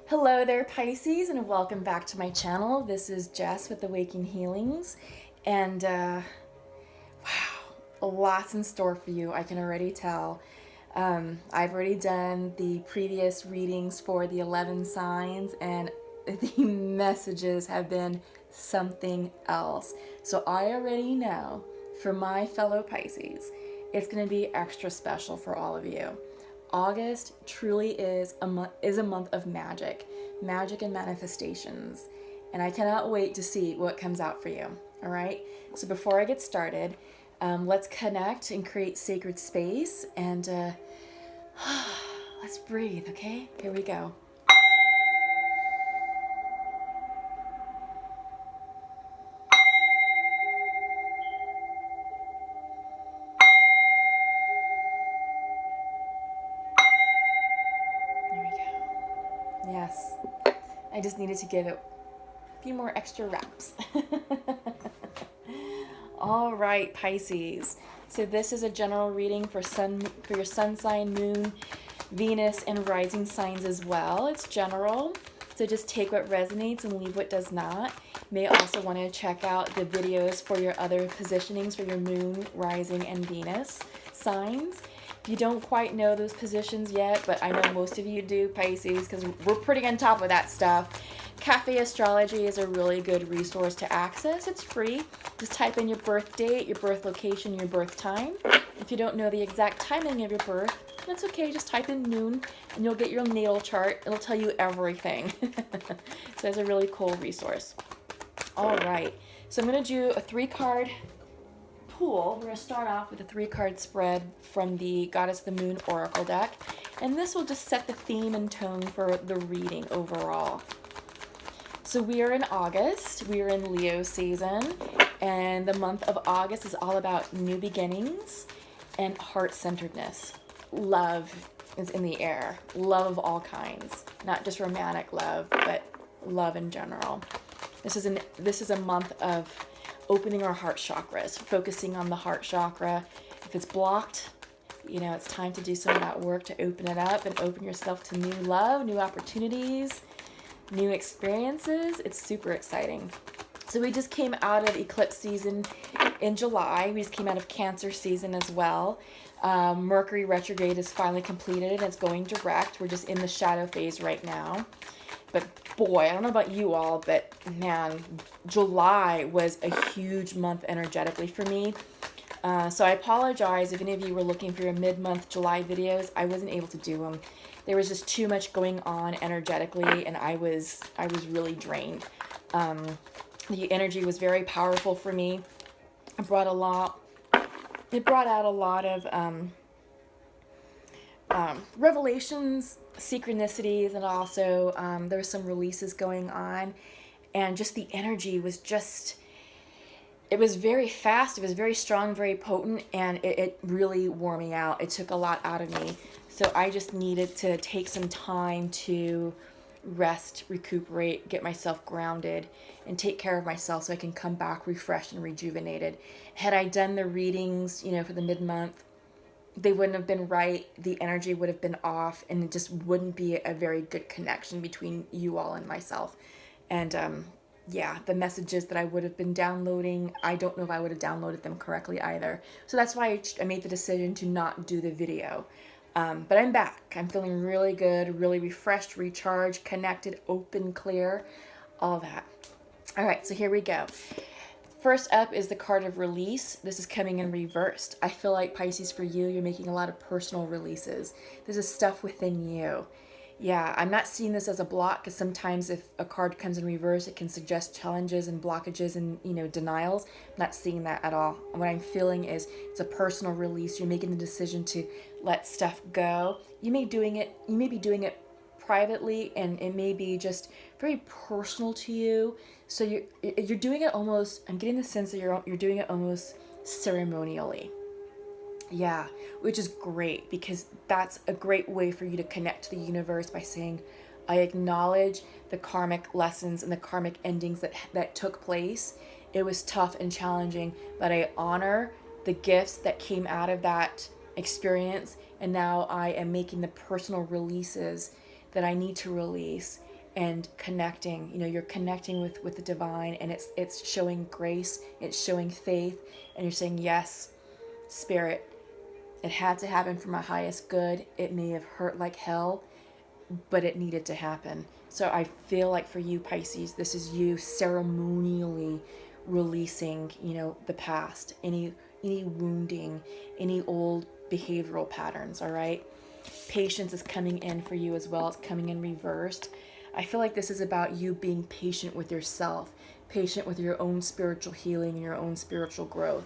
Hello there, Pisces, and welcome back to my channel. This is Jess with Awaken Healings, and wow, lots in store for you, I can already tell. I've already done the previous readings for the 11 signs, and the messages have been something else. So I already know, for my fellow Pisces, it's going to be extra special for all of you. August truly is a month of magic and manifestations, and I cannot wait to see what comes out for you. All right, so before I get started, let's connect and create sacred space, and let's breathe. Okay, here we go. There we go. Yes, I just needed to give it a few more extra reps. All right, Pisces. So this is a general reading for your sun sign, moon, Venus, and rising signs as well. It's general, so just take what resonates and leave what does not. You may also want to check out the videos for your other positionings for your moon, rising, and Venus signs. If you don't quite know those positions yet, but I know most of you do, Pisces, because we're pretty on top of that stuff. Cafe Astrology is a really good resource to access. It's free. Just type in your birth date, your birth location, your birth time. If you don't know the exact timing of your birth, that's okay. Just type in noon and you'll get your natal chart. It'll tell you everything. So it's a really cool resource. All right. So I'm going to do a 3-card pool. We're going to start off with a 3-card spread from the Goddess of the Moon Oracle deck. And this will just set the theme and tone for the reading overall. So we are in August, we are in Leo season, and the month of August is all about new beginnings and heart-centeredness. Love is in the air, love of all kinds, not just romantic love, but love in general. This is a month of opening our heart chakras, focusing on the heart chakra. If it's blocked, you know, it's time to do some of that work to open it up and open yourself to new love, new opportunities, new experiences. It's super exciting. So we just came out of eclipse season in July. We just came out of Cancer season as well. Mercury retrograde is finally completed and it's going direct. We're just in the shadow phase right now. But boy, I don't know about you all, but man, July was a huge month energetically for me. So I apologize if any of you were looking for your mid-month July videos. I wasn't able to do them. There was just too much going on energetically, and I was really drained. The energy was very powerful for me. It brought out a lot of revelations, synchronicities, and also there were some releases going on, and just the energy was just, it was very fast, it was very strong, very potent, and it really wore me out. It took a lot out of me. So I just needed to take some time to rest, recuperate, get myself grounded, and take care of myself so I can come back refreshed and rejuvenated. Had I done the readings, you know, for the mid-month, they wouldn't have been right. The energy would have been off, and it just wouldn't be a very good connection between you all and myself. And yeah, the messages that I would have been downloading, I don't know if I would have downloaded them correctly either. So that's why I made the decision to not do the video. But I'm back. I'm feeling really good, really refreshed, recharged, connected, open, clear, all that. All right, so here we go. First up is the card of release. This is coming in reversed. I feel like, Pisces, for you, you're making a lot of personal releases. This is stuff within you. Yeah, I'm not seeing this as a block, because sometimes if a card comes in reverse, it can suggest challenges and blockages and, you know, denials. I'm not seeing that at all. What I'm feeling is it's a personal release. You're making the decision to let stuff go. You may be doing it privately, and it may be just very personal to you. So you're doing it almost, I'm getting the sense that you're doing it almost ceremonially. Yeah, which is great, because that's a great way for you to connect to the universe by saying, I acknowledge the karmic lessons and the karmic endings that took place. It was tough and challenging, but I honor the gifts that came out of that experience, and now I am making the personal releases that I need to release, and connecting. You know, you're connecting with the divine, and it's showing grace, it's showing faith, and you're saying, yes, Spirit, it had to happen for my highest good. It may have hurt like hell, but it needed to happen. So I feel like for you, Pisces, this is you ceremonially releasing, you know, the past, any wounding, any old behavioral patterns, all right? Patience is coming in for you as well. It's coming in reversed. I feel like this is about you being patient with yourself, patient with your own spiritual healing and your own spiritual growth.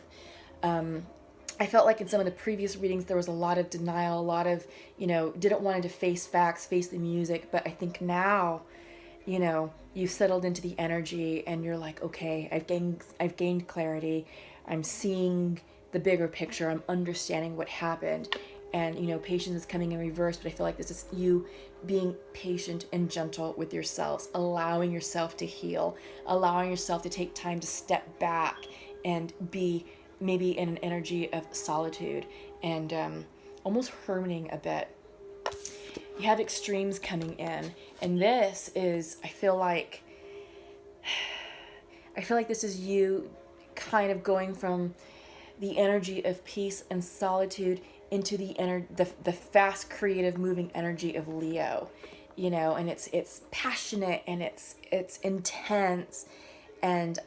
I felt like in some of the previous readings, there was a lot of denial, a lot of, you know, didn't want to face facts, face the music. But I think now, you know, you've settled into the energy and you're like, okay, I've gained clarity. I'm seeing the bigger picture. I'm understanding what happened. And, you know, patience is coming in reverse. But I feel like this is you being patient and gentle with yourselves, allowing yourself to heal, allowing yourself to take time to step back and be maybe in an energy of solitude and almost hermiting a bit. You have extremes coming in, and this is, I feel like this is you kind of going from the energy of peace and solitude into the fast, creative, moving energy of Leo, you know, and it's passionate and it's intense. And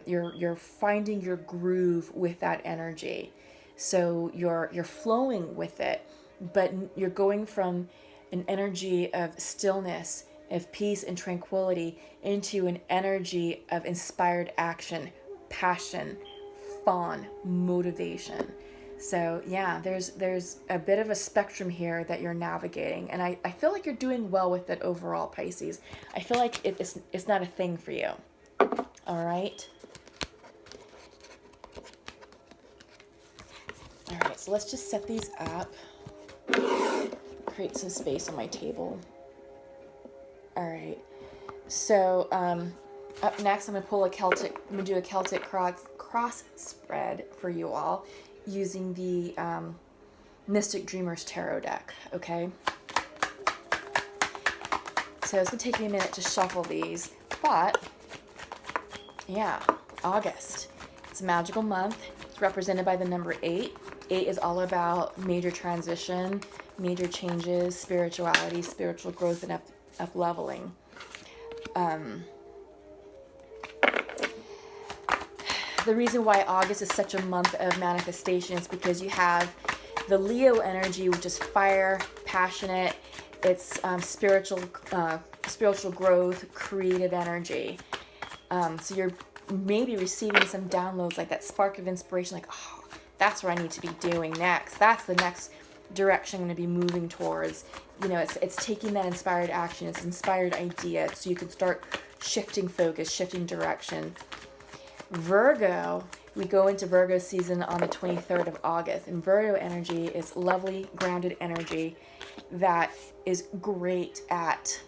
you're finding your groove with that energy, so you're flowing with it, but you're going from an energy of stillness, of peace and tranquility, into an energy of inspired action, passion, fun, motivation. So yeah, there's a bit of a spectrum here that you're navigating, and I feel like you're doing well with it overall, Pisces. I feel like it's not a thing for you. All right. All right, so let's just set these up. Create some space on my table. All right. So up next, I'm gonna do a Celtic cross spread for you all using the Mystic Dreamers Tarot deck. Okay. So it's gonna take me a minute to shuffle these, but yeah, August. It's a magical month. It's represented by the number 8. 8 is all about major transition, major changes, spirituality, spiritual growth, and up leveling. The reason why August is such a month of manifestation is because you have the Leo energy, which is fire, passionate. It's spiritual growth, creative energy. So you're maybe receiving some downloads, like that spark of inspiration, like, oh, that's what I need to be doing next. That's the next direction I'm going to be moving towards. You know, it's taking that inspired action, it's inspired idea, so you can start shifting focus, shifting direction. Virgo, we go into Virgo season on the 23rd of August, and Virgo energy is lovely, grounded energy that is great at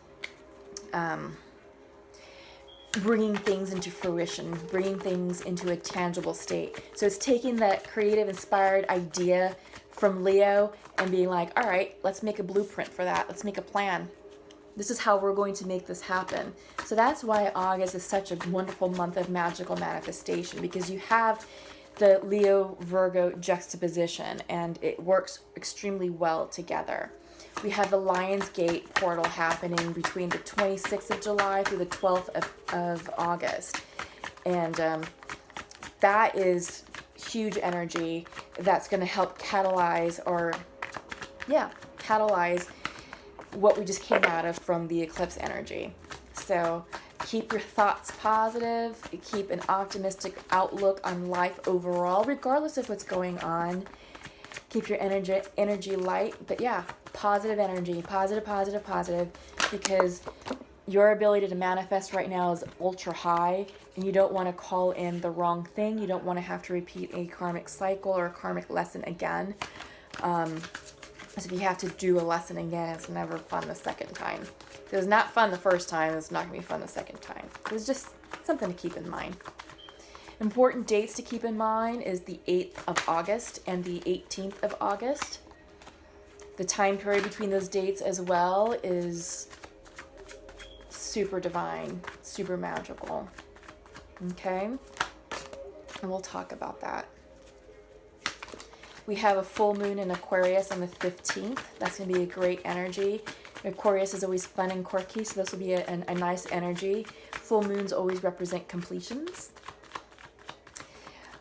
bringing things into fruition, bringing things into a tangible state. So it's taking that creative, inspired idea from Leo and being like, all right, let's make a blueprint for that. Let's make a plan. This is how we're going to make this happen. So that's why August is such a wonderful month of magical manifestation, because you have the Leo-Virgo juxtaposition, and it works extremely well together. We have the Lion's Gate portal happening between the 26th of July through the 12th of August. And that is huge energy that's going to help catalyze what we just came out of from the eclipse energy. So keep your thoughts positive, keep an optimistic outlook on life overall, regardless of what's going on. Keep your energy light, but yeah, positive energy, positive, because your ability to manifest right now is ultra high, and you don't want to call in the wrong thing. You don't want to have to repeat a karmic cycle or a karmic lesson again. So if you have to do a lesson again, it's never fun the second time. If it was not fun the first time, it's not going to be fun the second time. It's just something to keep in mind. Important dates to keep in mind is the 8th of August and the 18th of August. The time period between those dates as well is super divine, super magical. Okay? And we'll talk about that. We have a full moon in Aquarius on the 15th. That's going to be a great energy. Aquarius is always fun and quirky, so this will be a nice energy. Full moons always represent completions.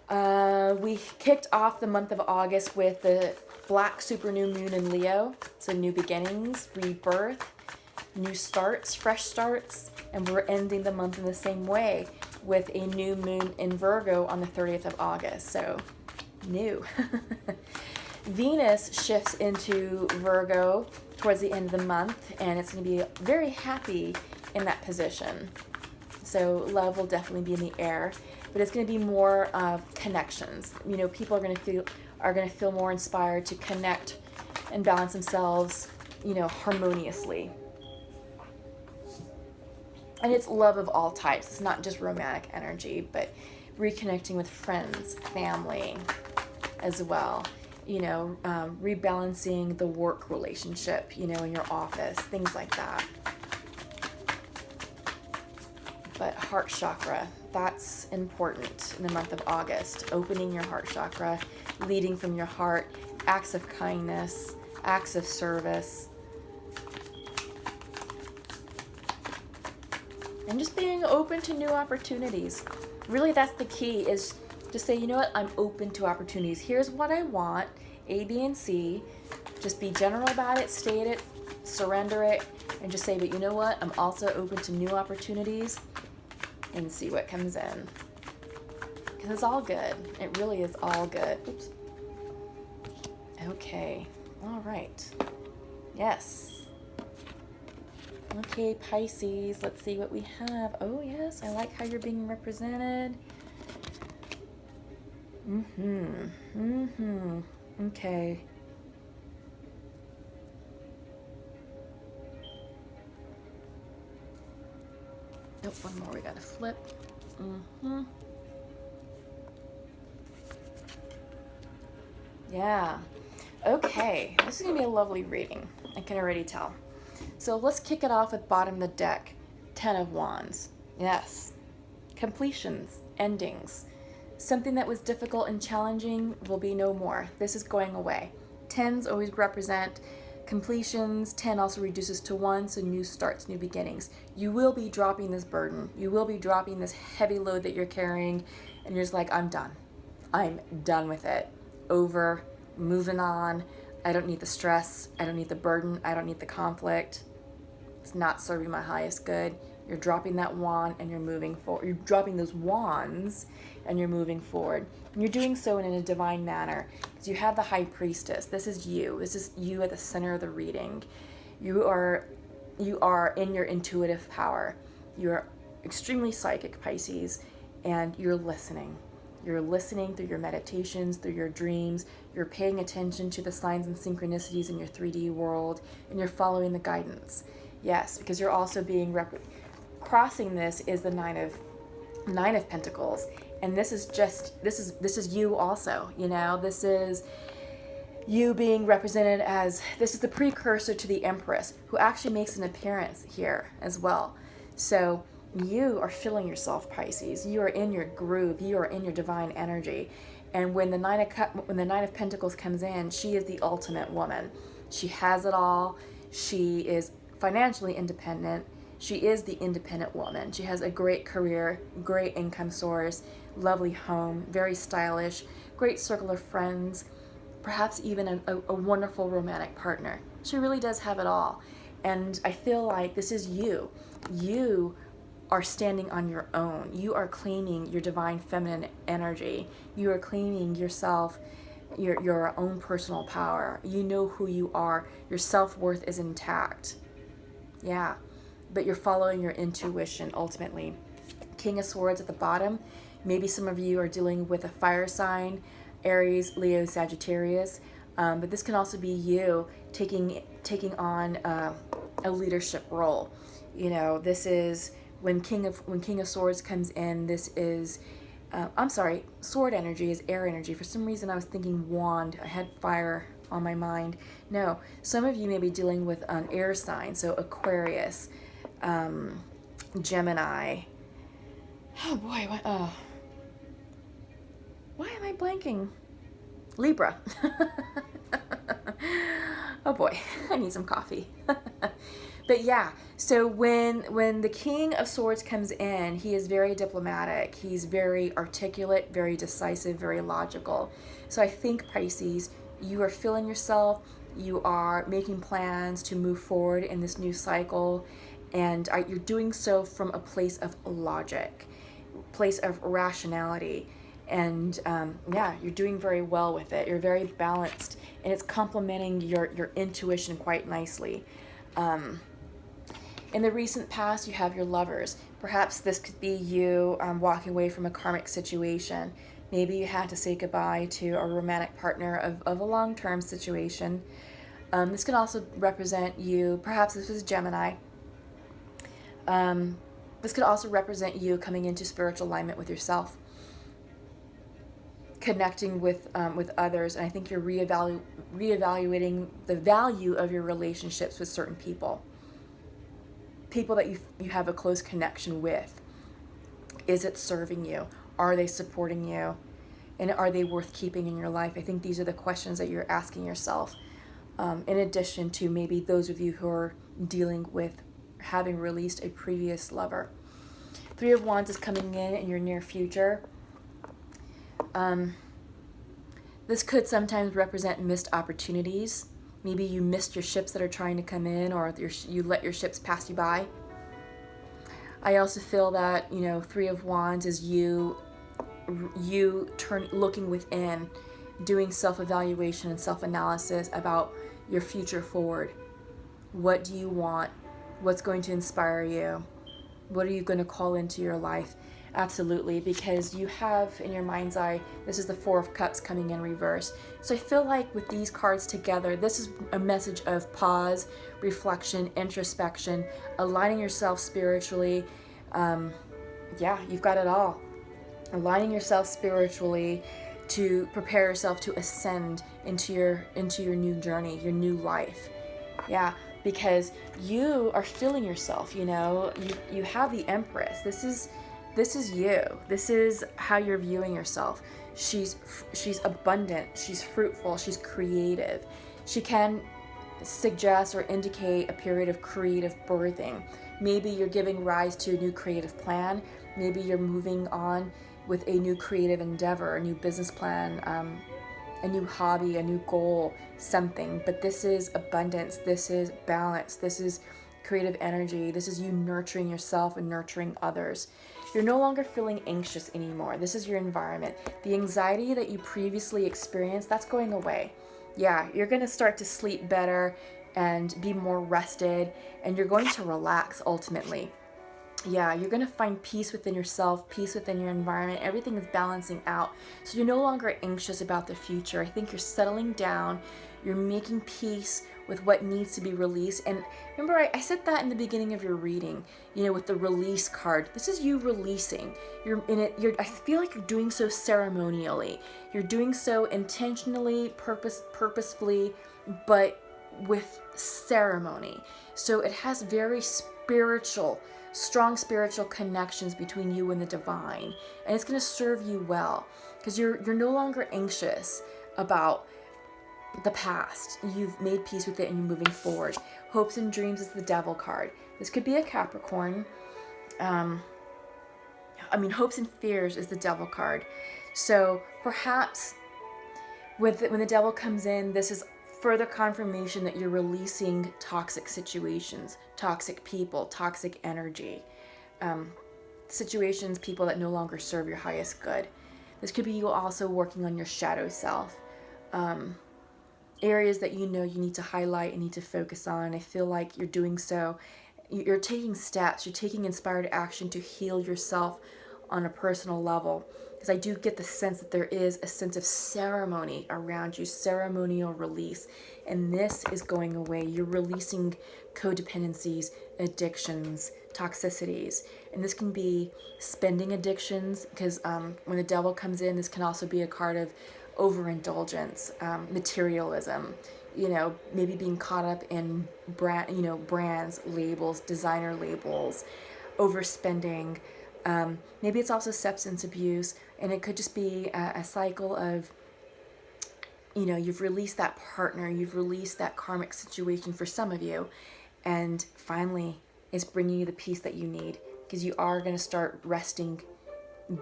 We kicked off the month of August with the black super new moon in Leo. So new beginnings, rebirth, new starts, fresh starts. And we're ending the month in the same way with a new moon in Virgo on the 30th of August. So new. Venus shifts into Virgo towards the end of the month, and it's going to be very happy in that position. So love will definitely be in the air, but it's going to be more of connections. You know, people are going to feel more inspired to connect and balance themselves, you know, harmoniously. And it's love of all types. It's not just romantic energy, but reconnecting with friends, family as well. You know, rebalancing the work relationship, you know, in your office, things like that. But heart chakra, that's important in the month of August. Opening your heart chakra, leading from your heart, acts of kindness, acts of service. And just being open to new opportunities. Really, that's the key, is just say, you know what, I'm open to opportunities. Here's what I want, A, B, and C. Just be general about it, state it, surrender it, and just say, but you know what, I'm also open to new opportunities, and see what comes in. Because it's all good. It really is all good. Oops. Okay. All right. Yes. Okay, Pisces. Let's see what we have. Oh, yes. I like how you're being represented. Okay. Nope, one more we gotta flip. Yeah. Okay, this is gonna be a lovely reading. I can already tell. So let's kick it off with bottom of the deck. 10 of Wands. Yes. Completions, endings. Something that was difficult and challenging will be no more. This is going away. 10s always represent completions. 10 also reduces to 1, so new starts, new beginnings. You will be dropping this burden. You will be dropping this heavy load that you're carrying, and you're just like, I'm done. I'm done with it. Over, moving on. I don't need the stress. I don't need the burden. I don't need the conflict. It's not serving my highest good. You're dropping that wand and you're moving forward. You're dropping those wands and you're moving forward. And you're doing so in a divine manner, because you have the High Priestess. This is you. This is you at the center of the reading. You are in your intuitive power. You're extremely psychic, Pisces, and you're listening. You're listening through your meditations, through your dreams. You're paying attention to the signs and synchronicities in your 3D world, and you're following the guidance. Yes, because you're also being crossing this is the Nine of Pentacles, and this is you also. You know, this is you being represented as, this is the precursor to the Empress, who actually makes an appearance here as well. So you are feeling yourself, Pisces. You are in your groove. You are in your divine energy. And when the Nine of Pentacles comes in, she is the ultimate woman. She has it all. She is financially independent. She is the independent woman. She has a great career, great income source, lovely home, very stylish, great circle of friends, perhaps even a wonderful romantic partner. She really does have it all. And I feel like this is you. You are standing on your own. You are claiming your divine feminine energy. You are claiming yourself, your own personal power. You know who you are. Your self-worth is intact. Yeah, but you're following your intuition ultimately. King of Swords at the bottom. Maybe some of you are dealing with a fire sign, Aries, Leo, Sagittarius. But this can also be you taking on a leadership role. You know, this is when King of Swords comes in. This is, sword energy is air energy. For some reason I was thinking wand. I had fire on my mind. No, some of you may be dealing with an air sign, so Aquarius, Gemini. Oh boy, why am I blanking? Libra. Oh boy, I need some coffee. But yeah, so when the King of Swords comes in, he is very diplomatic. He's very articulate, very decisive, very logical. So I think, Pisces, you are feeling yourself. You are making plans to move forward in this new cycle, and you're doing so from a place of logic, place of rationality. And yeah, you're doing very well with it. You're very balanced, and it's complementing your intuition quite nicely. In the recent past, you have your lovers. Perhaps this could be you walking away from a karmic situation. Maybe you had to say goodbye to a romantic partner of a long-term situation. This can also represent you, perhaps this is Gemini. This could also represent you coming into spiritual alignment with yourself, connecting with others, and I think you're reevaluating the value of your relationships with certain people that you have a close connection with. Is it serving you? Are they supporting you? And are they worth keeping in your life? I think these are the questions that you're asking yourself, in addition to maybe those of you who are dealing with having released a previous lover. Three of Wands is coming in your near future. This could sometimes represent missed opportunities. Maybe you missed your ships that are trying to come in, or you let your ships pass you by. I also feel that, Three of Wands is you looking within, doing self-evaluation and self-analysis about your future forward. What do you want? What's going to inspire you? What are you going to call into your life? Absolutely, because you have in your mind's eye, this is the Four of Cups coming in reverse. So I feel like with these cards together, this is a message of pause, reflection, introspection, aligning yourself spiritually. Yeah, you've got it all. Aligning yourself spiritually to prepare yourself to ascend into your new journey, your new life. Yeah, because you are feeling yourself, you have the Empress. This is you. This is how you're viewing yourself. She's abundant, she's fruitful, she's creative. She can suggest or indicate a period of creative birthing. Maybe you're giving rise to a new creative plan. Maybe you're moving on with a new creative endeavor, a new business plan, a new hobby, a new goal, something. But this is abundance, this is balance, this is creative energy, this is you nurturing yourself and nurturing others. You're no longer feeling anxious anymore. This is your environment. The anxiety that you previously experienced, that's going away. Yeah, you're going to start to sleep better and be more rested, and you're going to relax ultimately. Yeah, you're going to find peace within yourself, peace within your environment. Everything is balancing out. So you're no longer anxious about the future. I think you're settling down. You're making peace with what needs to be released. And remember, I said that in the beginning of your reading, with the release card. This is you releasing. You're in it. I feel like you're doing so ceremonially. You're doing so intentionally, purposefully, but with ceremony. So it has very strong spiritual connections between you and the divine. And it's going to serve you well because you're no longer anxious about the past. You've made peace with it and you're moving forward. Hopes and Dreams is the Devil card. This could be a Capricorn. Hopes and Fears is the Devil card. So perhaps when the Devil comes in, this is further confirmation that you're releasing toxic situations, toxic people, toxic energy, situations, people that no longer serve your highest good. This could be you also working on your shadow self. Areas that you need to highlight and need to focus on. I feel like you're doing so. You're taking steps. You're taking inspired action to heal yourself on a personal level. Because I do get the sense that there is a sense of ceremony around you, ceremonial release. And this is going away. You're releasing codependencies, addictions, toxicities. And this can be spending addictions, because when the Devil comes in, this can also be a card of overindulgence, materialism, maybe being caught up in brands, labels, designer labels, overspending. Maybe it's also substance abuse, and it could just be a cycle of, you've released that partner, you've released that karmic situation for some of you, and finally it's bringing you the peace that you need, because you are going to start resting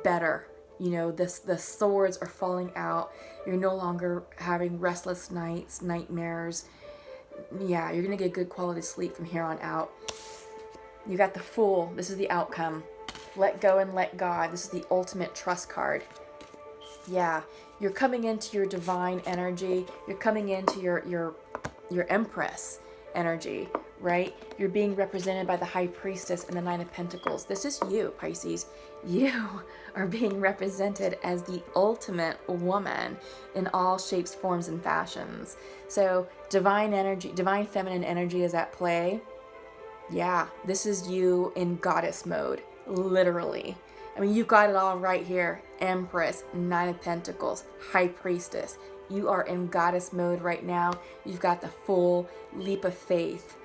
better. The swords are falling out. You're no longer having restless nights, nightmares. Yeah, you're going to get good quality sleep from here on out. You got the Fool. This is the outcome. Let go and let God. This is the ultimate trust card. Yeah, you're coming into your divine energy. You're coming into your Empress energy, right? You're being represented by the High Priestess and the Nine of Pentacles. This is you, Pisces. You are being represented as the ultimate woman in all shapes, forms, and fashions. So divine energy, divine feminine energy is at play. Yeah, this is you in goddess mode, literally. I mean, you've got it all right here. Empress, Nine of Pentacles, High Priestess. You are in goddess mode right now. You've got the full leap of faith.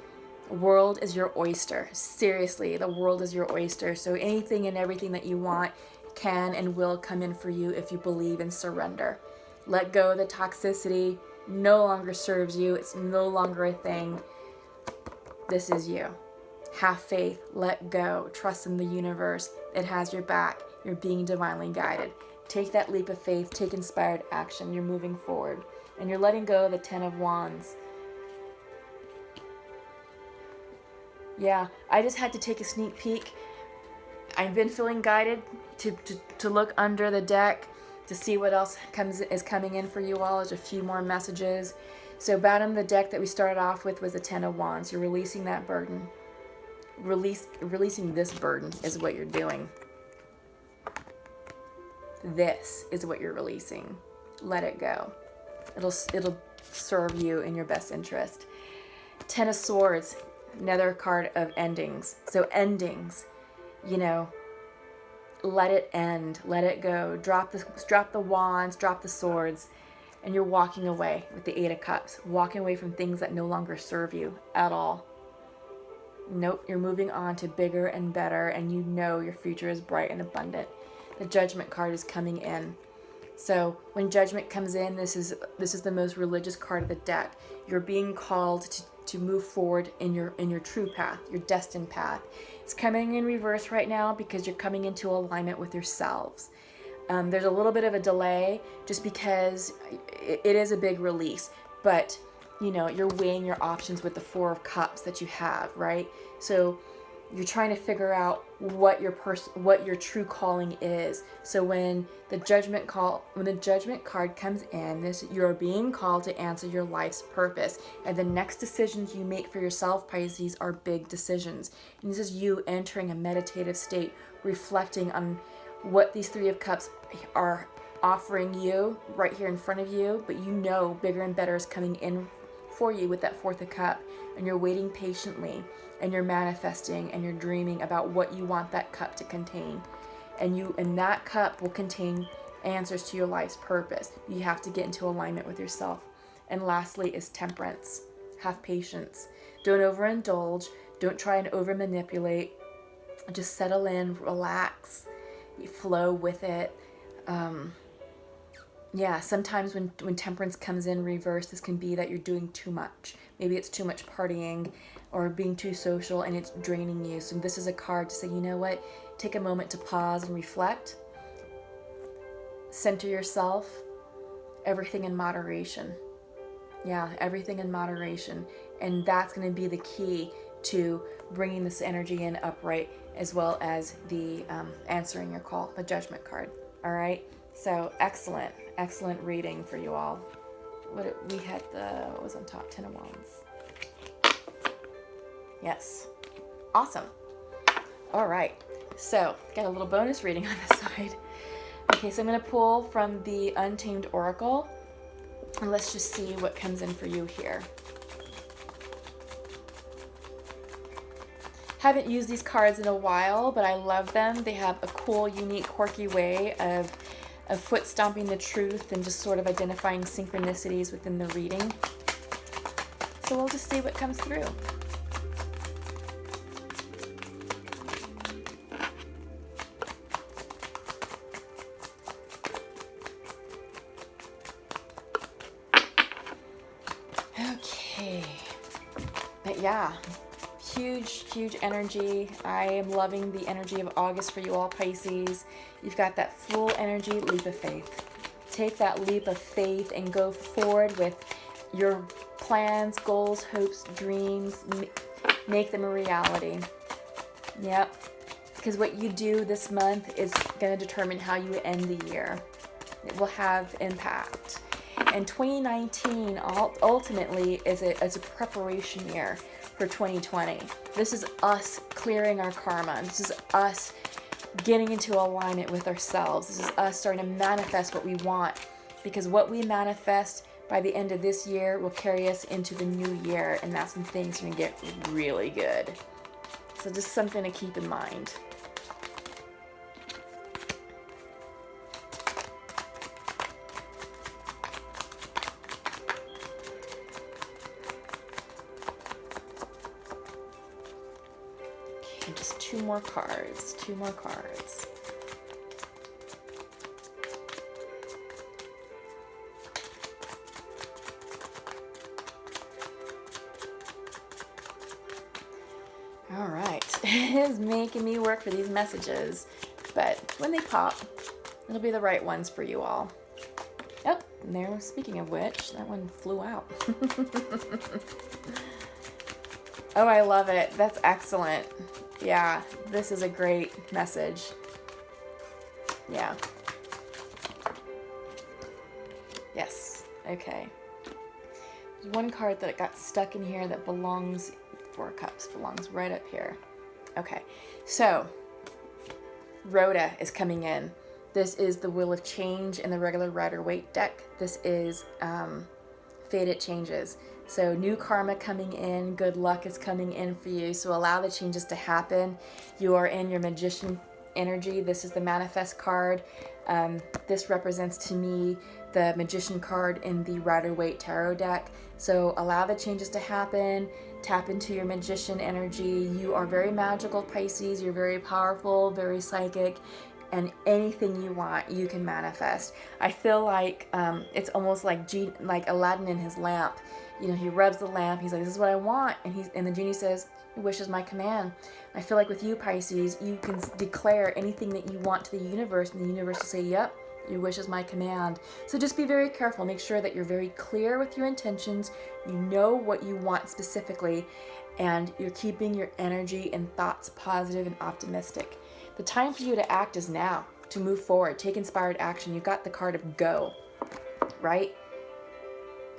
World is your oyster. Seriously, the world is your oyster. So anything and everything that you want can and will come in for you if you believe and surrender. Let go of the toxicity. No longer serves you. It's no longer a thing. This is you. Have faith. Let go. Trust in the universe. It has your back. You're being divinely guided. Take that leap of faith. Take inspired action. You're moving forward. And you're letting go of the Ten of Wands. Yeah, I just had to take a sneak peek. I've been feeling guided to look under the deck to see what else is coming in for you all. There's a few more messages. So bottom of the deck that we started off with was the Ten of Wands. You're releasing that burden. Releasing this burden is what you're doing. This is what you're releasing. Let it go. It'll serve you in your best interest. Ten of Swords, another card of endings. So endings, let it end, let it go. Drop the wands, drop the swords, and you're walking away with the Eight of Cups. Walking away from things that no longer serve you at all. Nope, you're moving on to bigger and better, and your future is bright and abundant. The Judgment card is coming in. So when Judgment comes in, this is the most religious card of the deck. You're being called to move forward in your true path, your destined path. It's coming in reverse right now because you're coming into alignment with yourselves. There's a little bit of a delay just because it is a big release, but you're weighing your options with the Four of Cups that you have, right? So you're trying to figure out what your true calling is. So when the Judgment card comes in, you're being called to answer your life's purpose. And the next decisions you make for yourself, Pisces, are big decisions. And this is you entering a meditative state, reflecting on what these Three of Cups are offering you right here in front of you. But bigger and better is coming in for you with that Fourth of Cup, and you're waiting patiently, and you're manifesting, and you're dreaming about what you want that cup to contain, and that cup will contain answers to your life's purpose. You have to get into alignment with yourself. And lastly is Temperance. Have patience. Don't overindulge. Don't try and over manipulate. Just settle in, relax, flow with it. Sometimes when Temperance comes in reverse, this can be that you're doing too much. Maybe it's too much partying or being too social, and it's draining you. So this is a card to say, you know what? Take a moment to pause and reflect. Center yourself. Everything in moderation. Yeah, everything in moderation. And that's going to be the key to bringing this energy in upright, as well as the answering your call, the Judgment card. All right? So excellent reading for you all. What was on top? Ten of Wands. Yes. Awesome. All right. So got a little bonus reading on the side. Okay, so I'm going to pull from the Untamed Oracle, and let's just see what comes in for you here. Haven't used these cards in a while, but I love them. They have a cool, unique, quirky way of foot stomping the truth and just sort of identifying synchronicities within the reading. So we'll just see what comes through. yeah, huge energy. I am loving the energy of August for you all, Pisces. You've got that full energy leap of faith. Take that leap of faith and go forward with your plans, goals, hopes, dreams. Make them a reality. Yep. Because what you do this month is going to determine how you end the year. It will have impact. And 2019 ultimately is a preparation year for 2020. This is us clearing our karma. This is us getting into alignment with ourselves. This is us starting to manifest what we want. Because what we manifest by the end of this year will carry us into the new year. And that's when things are going to get really good. So just something to keep in mind. Just two more cards. All right. It is making me work for these messages, but when they pop, it'll be the right ones for you all. Oh, and there, speaking of which, that one flew out. Oh, I love it. That's excellent. Yeah, this is a great message. Yeah. Yes. Okay. There's one card that got stuck in here that belongs, Four of Cups belongs right up here. Okay. So, Rhoda is coming in. This is the Wheel of Change in the regular Rider-Waite deck. This is Fated Changes. So new karma coming in, good luck is coming in for you. So allow the changes to happen. You are in your Magician energy. This is the Manifest card. This represents to me the Magician card in the Rider-Waite Tarot deck. So allow the changes to happen. Tap into your Magician energy. You are very magical, Pisces. You're very powerful, very psychic. And anything you want, you can manifest. I feel like it's almost like Aladdin and his lamp. You know, he rubs the lamp. He's like, "This is what I want," and the genie says, "Your wish is my command." I feel like with you, Pisces, you can declare anything that you want to the universe, and the universe will say, "Yep, your wish is my command." So just be very careful. Make sure that you're very clear with your intentions. You know what you want specifically, and you're keeping your energy and thoughts positive and optimistic. The time for you to act is now, to move forward, take inspired action. You've got the card of go, right?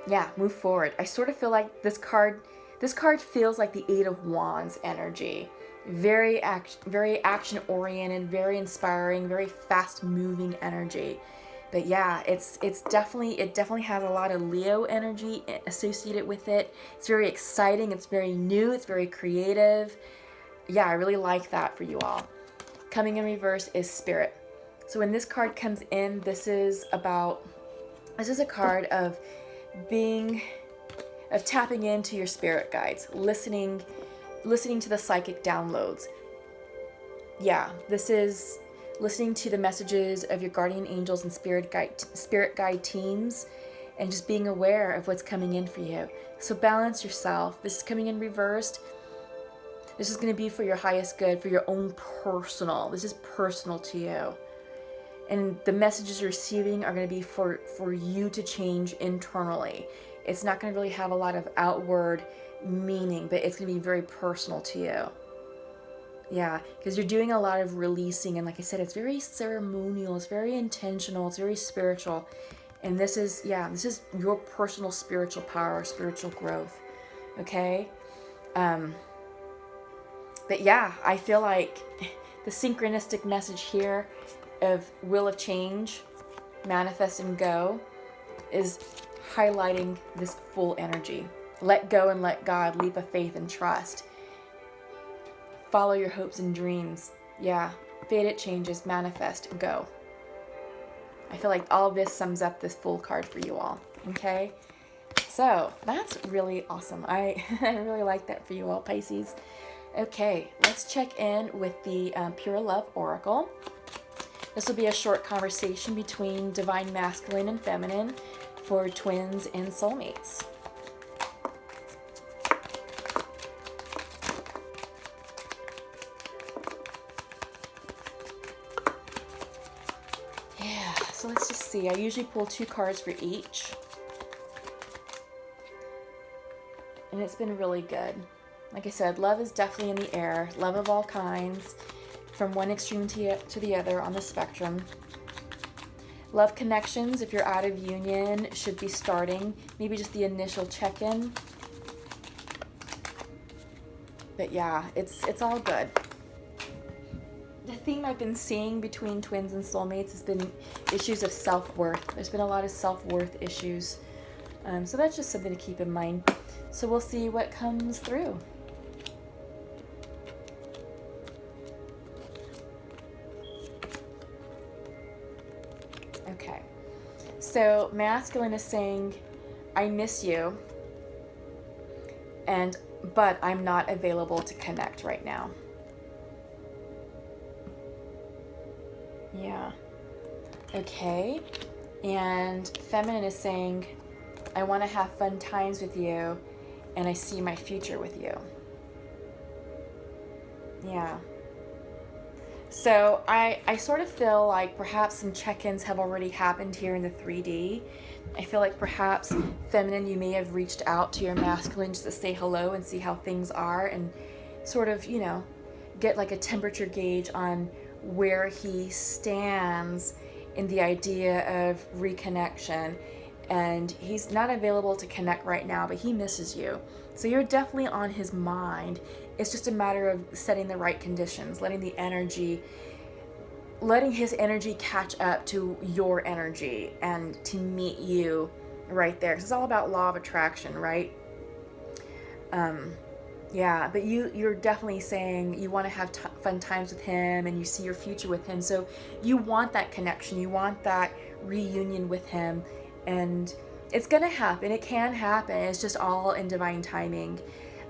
Yeah, move forward. I sort of feel like this card feels like the Eight of Wands energy. Very action oriented, very inspiring, very fast moving energy. But yeah, it definitely has a lot of Leo energy associated with it. It's very exciting, it's very new, it's very creative. Yeah, I really like that for you all. Coming in reverse is Spirit. So when this card comes in, this is a card of tapping into your spirit guides, listening to the psychic downloads. Yeah, this is listening to the messages of your guardian angels and spirit guide teams, and just being aware of what's coming in for you. So balance yourself. This is coming in reversed. This is going to be for your highest good, for your own personal. This is personal to you. And the messages you're receiving are going to be for you to change internally. It's not going to really have a lot of outward meaning, but it's going to be very personal to you. Yeah, because you're doing a lot of releasing. And like I said, it's very ceremonial. It's very intentional. It's very spiritual. And this is your personal spiritual power, spiritual growth. Okay? But yeah, I feel like the synchronistic message here of Wheel of Change, Manifest and Go, is highlighting this full energy. Let go and let God, leap of faith and trust. Follow your hopes and dreams. Yeah, Fated Changes, Manifest, Go. I feel like all of this sums up this full card for you all. Okay? So, that's really awesome. I really like that for you all, Pisces. Okay, let's check in with the Pure Love Oracle. This will be a short conversation between Divine Masculine and Feminine for twins and soulmates. So let's just see. I usually pull 2 cards for each. And it's been really good. Like I said, love is definitely in the air. Love of all kinds, from one extreme to the other on the spectrum. Love connections, if you're out of union, should be starting. Maybe just the initial check-in. But yeah, it's all good. The theme I've been seeing between twins and soulmates has been issues of self-worth. There's been a lot of self-worth issues. So that's just something to keep in mind. So we'll see what comes through. Okay. So masculine is saying, I miss you, but I'm not available to connect right now. Yeah. Okay. And feminine is saying, I want to have fun times with you, and I see my future with you. Yeah. So I sort of feel like perhaps some check-ins have already happened here in the 3D. I feel like perhaps feminine, you may have reached out to your masculine just to say hello and see how things are, and sort of, you know, get like a temperature gauge on where he stands in the idea of reconnection. And he's not available to connect right now, but he misses you. So you're definitely on his mind. It's just a matter of setting the right conditions, letting his energy catch up to your energy and to meet you right there. 'Cause it's all about law of attraction, right? Yeah, but you're definitely saying you want to have fun times with him, and you see your future with him. So you want that connection. You want that reunion with him. And it's going to happen. It can happen. It's just all in divine timing.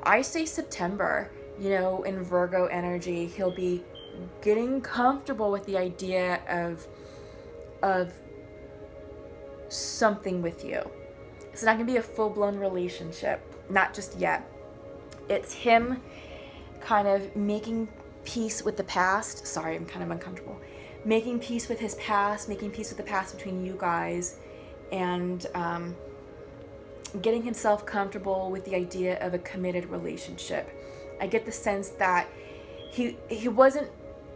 I say September, you know, in Virgo energy, he'll be getting comfortable with the idea of something with you. It's not going to be a full-blown relationship. Not just yet. It's him kind of making peace with the past. Sorry, I'm kind of uncomfortable. Making peace with his past, making peace with the past between you guys, and getting himself comfortable with the idea of a committed relationship. I get the sense that he wasn't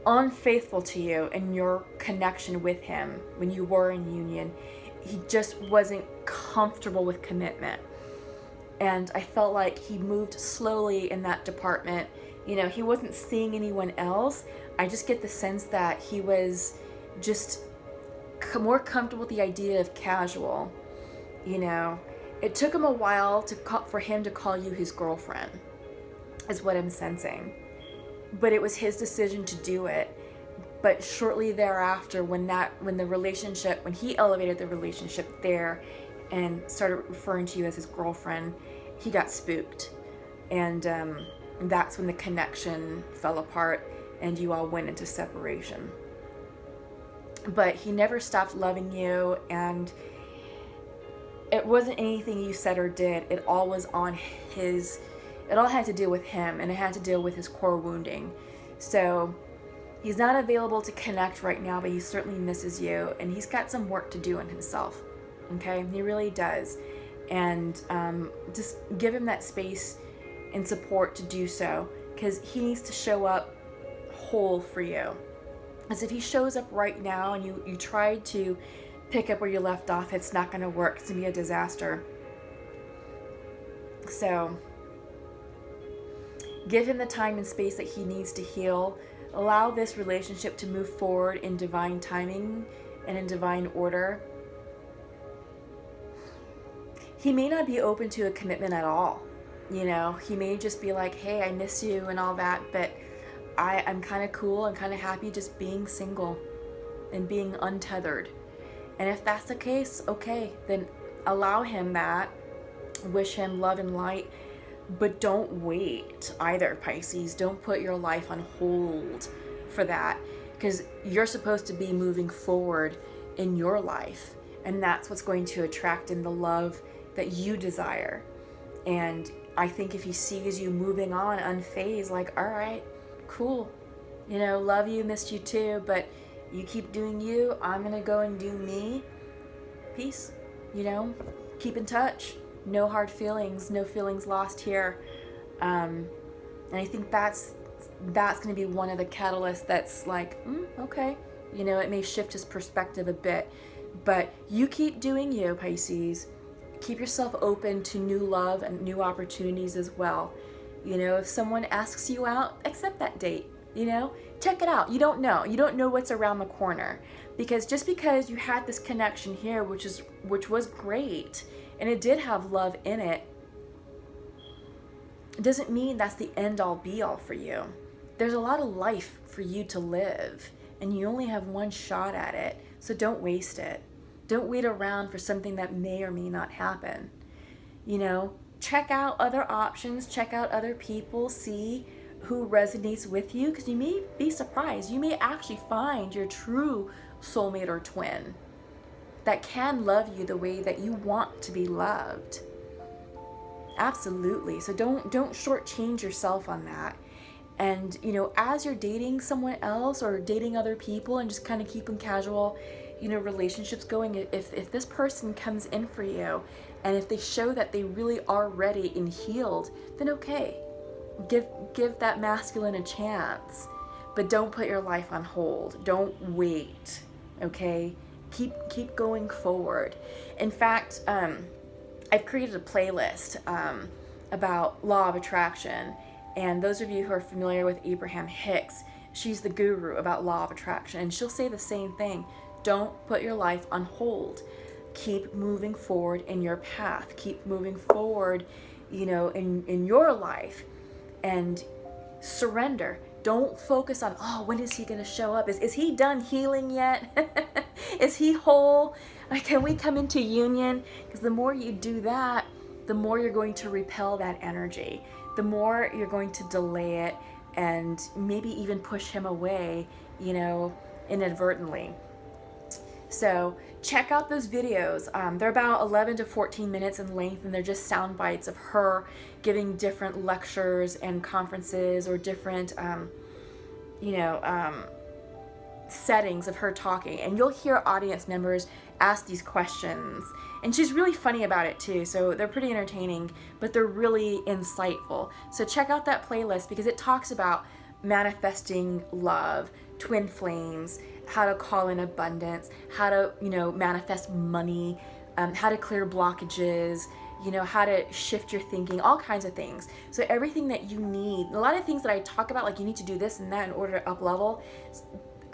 unfaithful to you in your connection with him when you were in union. He just wasn't comfortable with commitment. And I felt like he moved slowly in that department. You know, he wasn't seeing anyone else. I just get the sense that he was just more comfortable with the idea of casual. You know, it took him a while for him to call you his girlfriend, is what I'm sensing. But it was his decision to do it. But shortly thereafter, when he elevated the relationship there and started referring to you as his girlfriend, he got spooked. And that's when the connection fell apart and you all went into separation. But he never stopped loving you, and it wasn't anything you said or did. It all was on it all had to do with him, and it had to deal with his core wounding. So he's not available to connect right now, but he certainly misses you, and he's got some work to do on himself. Okay, he really does. And just give him that space and support to do so, because he needs to show up whole for you. As if he shows up right now and you try to pick up where you left off, it's not going to work. It's going to be a disaster. So give him the time and space that he needs to heal. Allow this relationship to move forward in divine timing and in divine order. He may not be open to a commitment at all. You know, he may just be like, hey, I miss you and all that, but I'm kind of cool. I'm kind of happy just being single and being untethered. And if that's the case, okay, then allow him that. Wish him love and light. But don't wait either, Pisces. Don't put your life on hold for that, because you're supposed to be moving forward in your life. And that's what's going to attract in the love that you desire. And I think if he sees you moving on unfazed, like, all right, cool, you know, love you, missed you too, but You keep doing you. I'm going to go and do me. Peace. You know, keep in touch. No hard feelings. No feelings lost here. And I think that's going to be one of the catalysts that's like, okay. You know, it may shift his perspective a bit. But you keep doing you, Pisces. Keep yourself open to new love and new opportunities as well. You know, if someone asks you out, accept that date. You know, check it out. You don't know. You don't know what's around the corner. Because just because you had this connection here, which was great, and it did have love in it, it doesn't mean that's the end all be all for you. There's a lot of life for you to live, and you only have one shot at it. So don't waste it. Don't wait around for something that may or may not happen. You know, check out other options, check out other people, see who resonates with you, because you may be surprised. You may actually find your true soulmate or twin that can love you the way that you want to be loved. Absolutely. So don't shortchange yourself on that. And, you know, as you're dating someone else or dating other people and just kind of keeping casual, you know, relationships going, if this person comes in for you and if they show that they really are ready and healed, then okay. Give that masculine a chance. But don't put your life on hold. Don't wait. Okay? Keep going forward. In fact, I've created a playlist about law of attraction. And those of you who are familiar with Abraham Hicks, she's the guru about law of attraction. And she'll say the same thing. Don't put your life on hold. Keep moving forward in your path. Keep moving forward, you know, in your life. And surrender. Don't focus on, oh, when is he going to show up? Is he done healing yet? Is he whole? Can we come into union? Because the more you do that, the more you're going to repel that energy. The more you're going to delay it and maybe even push him away, you know, inadvertently. So check out those videos. They're about 11 to 14 minutes in length, and they're just sound bites of her giving different lectures and conferences or different, settings of her talking. And you'll hear audience members ask these questions. And she's really funny about it too, so they're pretty entertaining, but they're really insightful. So check out that playlist because it talks about manifesting love, twin flames, how to call in abundance, how to, you know, manifest money, how to clear blockages, you know, how to shift your thinking, all kinds of things. So everything that you need, a lot of things that I talk about, like you need to do this and that in order to up level,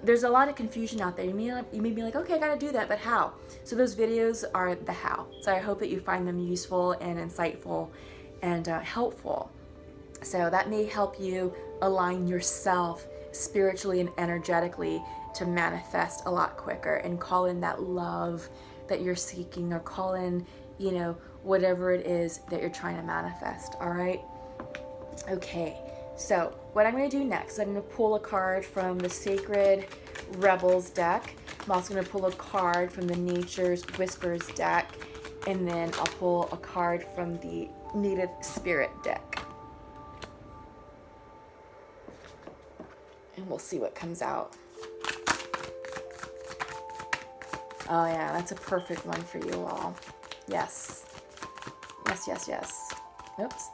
there's a lot of confusion out there. You may be like, okay, I gotta do that, but how? So those videos are the how. So I hope that you find them useful and insightful and helpful. So that may help you align yourself spiritually and energetically to manifest a lot quicker and call in that love that you're seeking, or call in, you know, whatever it is that you're trying to manifest. All right. Okay. So what I'm going to do next is I'm going to pull a card from the Sacred Rebels deck. I'm also going to pull a card from the Nature's Whispers deck. And then I'll pull a card from the Native Spirit deck. And we'll see what comes out. Oh yeah, that's a perfect one for you all. Yes. Yes, yes, yes. Oops.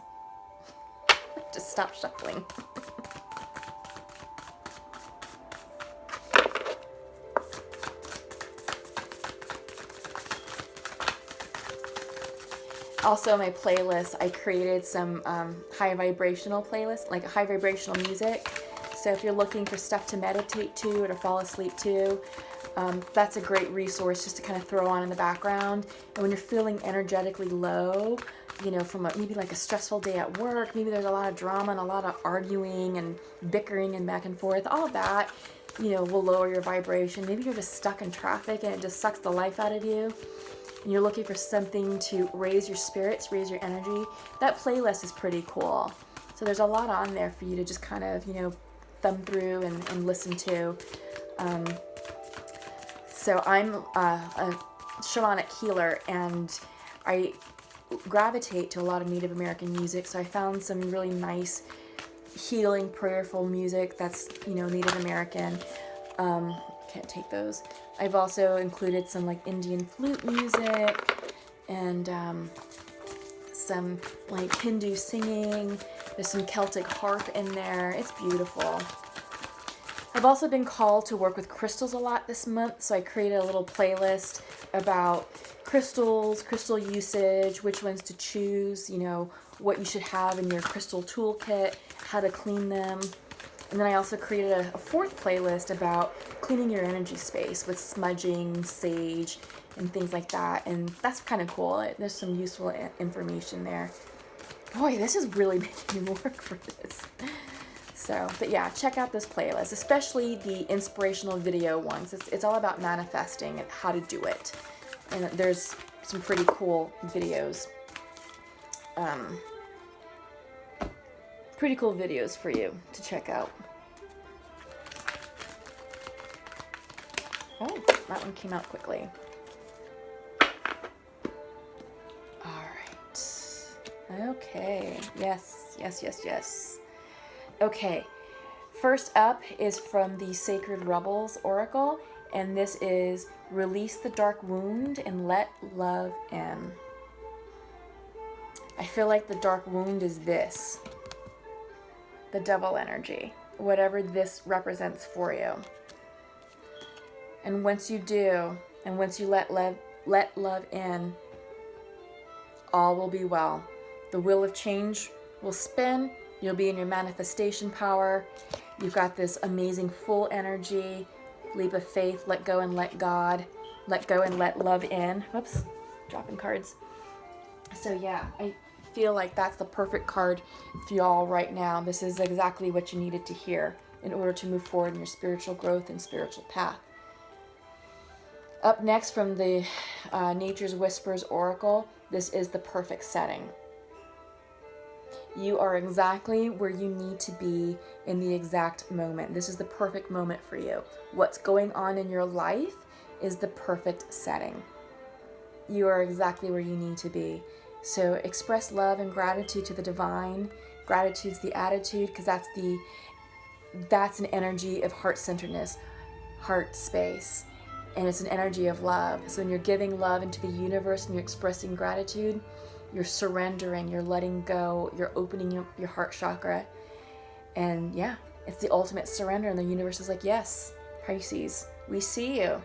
Just stop shuffling. Also, my playlist, I created some high vibrational playlists, like high vibrational music. So if you're looking for stuff to meditate to or to fall asleep to, that's a great resource just to kind of throw on in the background. And when you're feeling energetically low, you know, from maybe like a stressful day at work, maybe there's a lot of drama and a lot of arguing and bickering and back and forth, all of that, you know, will lower your vibration. Maybe you're just stuck in traffic and it just sucks the life out of you, and you're looking for something to raise your spirits, raise your energy. That playlist is pretty cool. So there's a lot on there for you to just kind of, you know, thumb through and listen to. So I'm a shamanic healer, and I gravitate to a lot of Native American music. So I found some really nice healing, prayerful music that's, you know, Native American. can't take those. I've also included some like Indian flute music and some like Hindu singing. There's some Celtic harp in there. It's beautiful. I've also been called to work with crystals a lot this month, so I created a little playlist about crystals, crystal usage, which ones to choose, you know, what you should have in your crystal toolkit, how to clean them. And then I also created a fourth playlist about cleaning your energy space with smudging, sage, and things like that. And that's kind of cool. There's some useful information there. Boy, this is really making me work for this. So, but yeah, check out this playlist, especially the inspirational video ones. It's all about manifesting and how to do it. And there's some pretty cool videos. Pretty cool videos for you to check out. Oh, that one came out quickly. All right. Okay. Yes, yes, yes, yes. Okay. First up is from the Sacred Rebels Oracle, and this is Release the Dark Wound and Let Love In. I feel like the dark wound is this. The devil energy. Whatever this represents for you. And once you do, and once you let love in, all will be well. The wheel of change will spin. You'll be in your manifestation power. You've got this amazing full energy, leap of faith, let go and let God, let go and let love in. Whoops, dropping cards. So yeah, I feel like that's the perfect card for y'all right now. This is exactly what you needed to hear in order to move forward in your spiritual growth and spiritual path. Up next from the Nature's Whispers Oracle, this is the perfect setting. You are exactly where you need to be in the exact moment. This is the perfect moment for you. What's going on in your life is the perfect setting. You are exactly where you need to be. So express love and gratitude to the divine. Gratitude's the attitude, because that's an energy of heart-centeredness, heart space. And it's an energy of love. So when you're giving love into the universe and you're expressing gratitude, you're surrendering, you're letting go, you're opening your heart chakra. And yeah, it's the ultimate surrender. And the universe is like, yes, Pisces, we see you.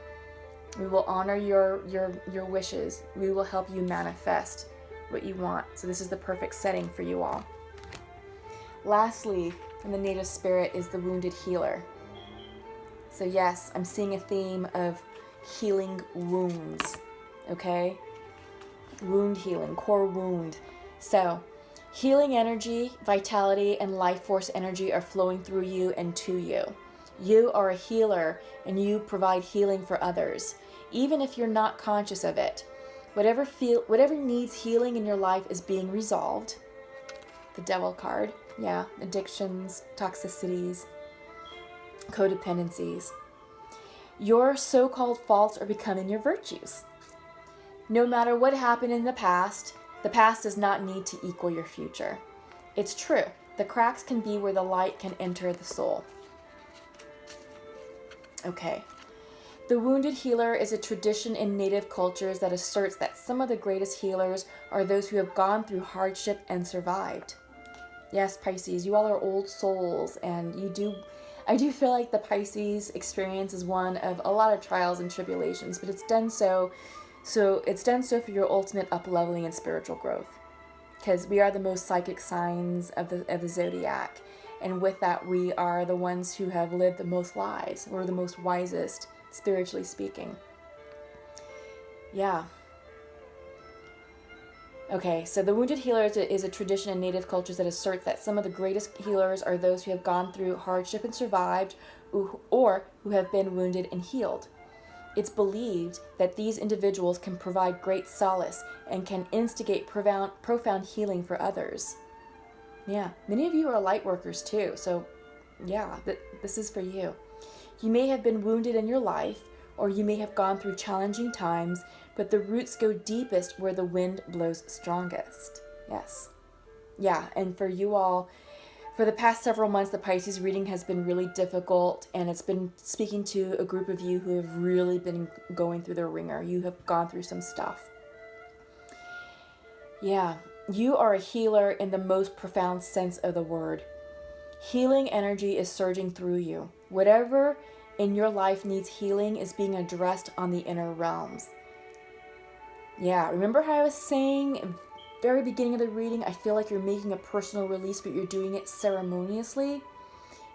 We will honor your wishes. We will help you manifest what you want. So this is the perfect setting for you all. Lastly, from the native spirit is the wounded healer. So yes, I'm seeing a theme of healing wounds, okay? Wound healing, core wound. So healing energy, vitality, and life force energy are flowing through you and to you. You are a healer and you provide healing for others, even if you're not conscious of it. Whatever needs healing in your life is being resolved. The Devil card, yeah, addictions, toxicities, codependencies. Your so-called faults are becoming your virtues. No matter what happened in the past does not need to equal your future. It's true. The cracks can be where the light can enter the soul. Okay. The wounded healer is a tradition in native cultures that asserts that some of the greatest healers are those who have gone through hardship and survived. Yes, Pisces, you all are old souls, and I do feel like the Pisces experience is one of a lot of trials and tribulations, but it's done so for your ultimate up-leveling and spiritual growth. Because we are the most psychic signs of the zodiac. And with that, we are the ones who have lived the most lives. We're the most wisest, spiritually speaking. Yeah. Okay, so the wounded healer is a tradition in native cultures that asserts that some of the greatest healers are those who have gone through hardship and survived, or who have been wounded and healed. It's believed that these individuals can provide great solace and can instigate profound healing for others. Yeah, many of you are light workers too, so yeah, this is for you. You may have been wounded in your life, or you may have gone through challenging times, but the roots go deepest where the wind blows strongest. Yes. Yeah, and for you all, For the past several months, the Pisces reading has been really difficult, and it's been speaking to a group of you who have really been going through the ringer. You have gone through some stuff. Yeah, you are a healer in the most profound sense of the word. Healing energy is surging through you. Whatever in your life needs healing is being addressed on the inner realms. Yeah, remember how I was saying very beginning of the reading, I feel like you're making a personal release, but you're doing it ceremoniously,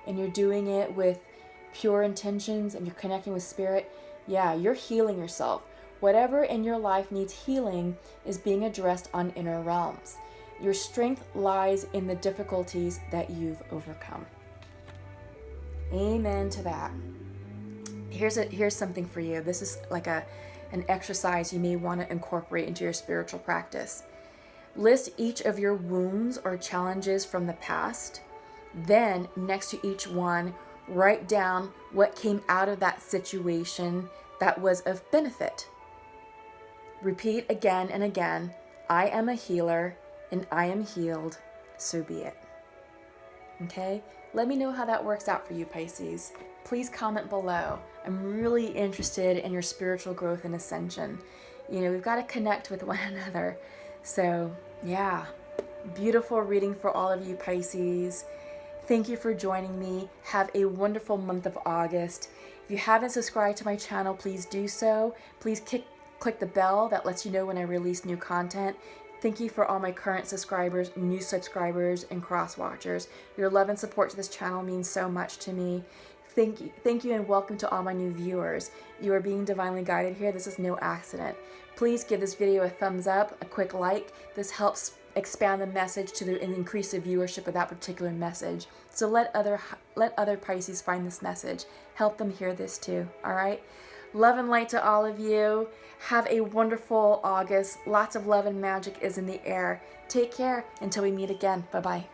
and you're doing it with pure intentions, and you're connecting with spirit. Yeah, you're healing yourself. Whatever in your life needs healing is being addressed on inner realms. Your strength lies in the difficulties that you've overcome. Amen to that. Here's something for you. This is like an exercise you may want to incorporate into your spiritual practice. List each of your wounds or challenges from the past. Then, next to each one, write down what came out of that situation that was of benefit. Repeat again and again, I am a healer and I am healed, so be it. Okay? Let me know how that works out for you, Pisces. Please comment below. I'm really interested in your spiritual growth and ascension. You know, we've got to connect with one another. So, yeah, beautiful reading for all of you Pisces. Thank you for joining me. Have a wonderful month of August. If you haven't subscribed to my channel, please do so. Please click the bell that lets you know when I release new content. Thank you for all my current subscribers, new subscribers, and cross-watchers. Your love and support to this channel means so much to me. Thank you, and welcome to all my new viewers. You are being divinely guided here. This is no accident. Please give this video a thumbs up, a quick like. This helps expand the message and increase the viewership of that particular message. So let other Pisces find this message. Help them hear this too, all right? Love and light to all of you. Have a wonderful August. Lots of love and magic is in the air. Take care until we meet again. Bye-bye.